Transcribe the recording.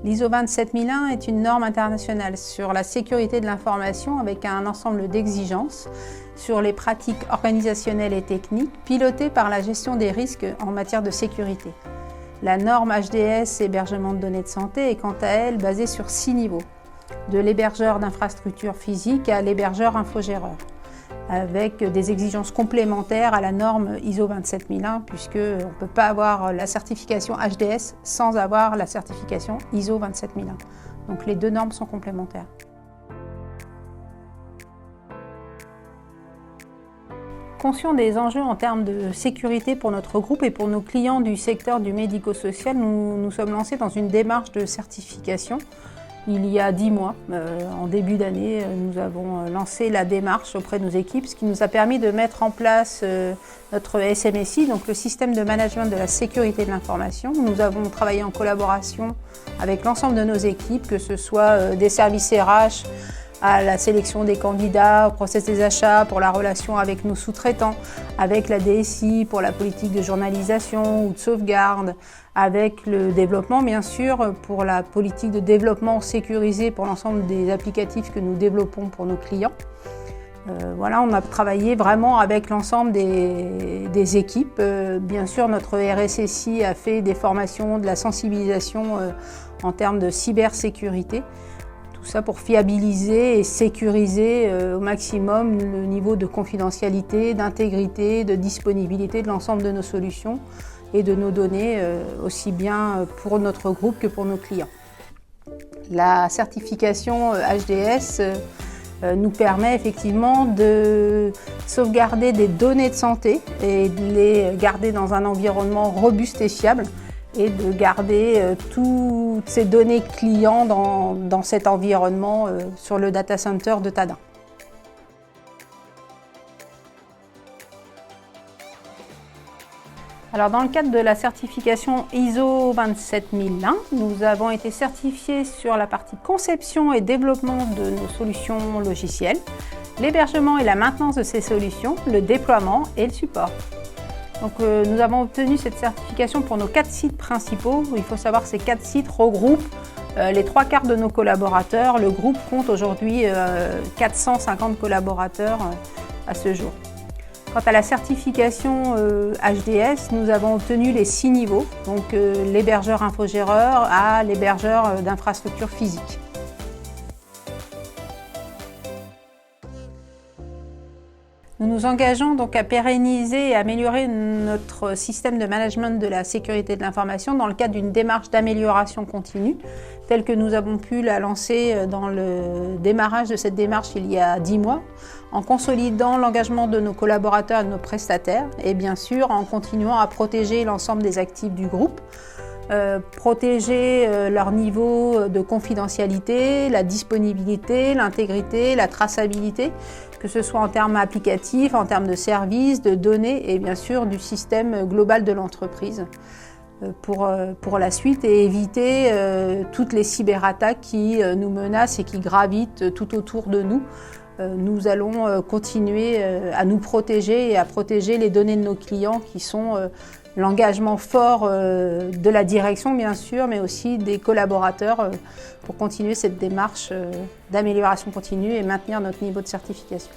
L'ISO 27001 est une norme internationale sur la sécurité de l'information avec un ensemble d'exigences sur les pratiques organisationnelles et techniques pilotées par la gestion des risques en matière de sécurité. La norme HDS hébergement de données de santé est quant à elle basée sur 6 niveaux, de l'hébergeur d'infrastructures physiques à l'hébergeur infogéreur, avec des exigences complémentaires à la norme ISO 27001 puisqu'on ne peut pas avoir la certification HDS sans avoir la certification ISO 27001. Donc les deux normes sont complémentaires. Conscient des enjeux en termes de sécurité pour notre groupe et pour nos clients du secteur du médico-social, nous nous sommes lancés dans une démarche de certification. Il y a 10 mois, en début d'année, nous avons lancé la démarche auprès de nos équipes, ce qui nous a permis de mettre en place notre SMSI, donc le système de management de la sécurité de l'information. Nous avons travaillé en collaboration avec l'ensemble de nos équipes, que ce soit des services RH, à la sélection des candidats, au process des achats, pour la relation avec nos sous-traitants, avec la DSI pour la politique de journalisation ou de sauvegarde, avec le développement bien sûr pour la politique de développement sécurisé pour l'ensemble des applicatifs que nous développons pour nos clients. Voilà, on a travaillé vraiment avec l'ensemble des équipes. Bien sûr, notre RSSI a fait des formations, de la sensibilisation en termes de cybersécurité. Tout ça pour fiabiliser et sécuriser au maximum le niveau de confidentialité, d'intégrité, de disponibilité de l'ensemble de nos solutions et de nos données, aussi bien pour notre groupe que pour nos clients. La certification HDS nous permet effectivement de sauvegarder des données de santé et de les garder dans un environnement robuste et fiable, et de garder toutes ces données clients dans cet environnement sur le data center de Tadin. Alors, dans le cadre de la certification ISO 27001, nous avons été certifiés sur la partie conception et développement de nos solutions logicielles, l'hébergement et la maintenance de ces solutions, le déploiement et le support. Donc, nous avons obtenu cette certification pour nos 4 sites principaux. Il faut savoir que ces 4 sites regroupent les 3/4 de nos collaborateurs. Le groupe compte aujourd'hui 450 collaborateurs à ce jour. Quant à la certification HDS, nous avons obtenu les 6 niveaux, donc l'hébergeur infogéreur à l'hébergeur d'infrastructures physiques. Nous nous engageons donc à pérenniser et améliorer notre système de management de la sécurité de l'information dans le cadre d'une démarche d'amélioration continue, telle que nous avons pu la lancer dans le démarrage de cette démarche il y a 10 mois, en consolidant l'engagement de nos collaborateurs et de nos prestataires, et bien sûr en continuant à protéger l'ensemble des actifs du groupe, protéger leur niveau de confidentialité, la disponibilité, l'intégrité, la traçabilité, que ce soit en termes applicatifs, en termes de services, de données et bien sûr du système global de l'entreprise pour la suite et éviter toutes les cyberattaques qui nous menacent et qui gravitent tout autour de nous. Nous allons continuer à nous protéger et à protéger les données de nos clients qui sont l'engagement fort de la direction bien sûr, mais aussi des collaborateurs pour continuer cette démarche d'amélioration continue et maintenir notre niveau de certification.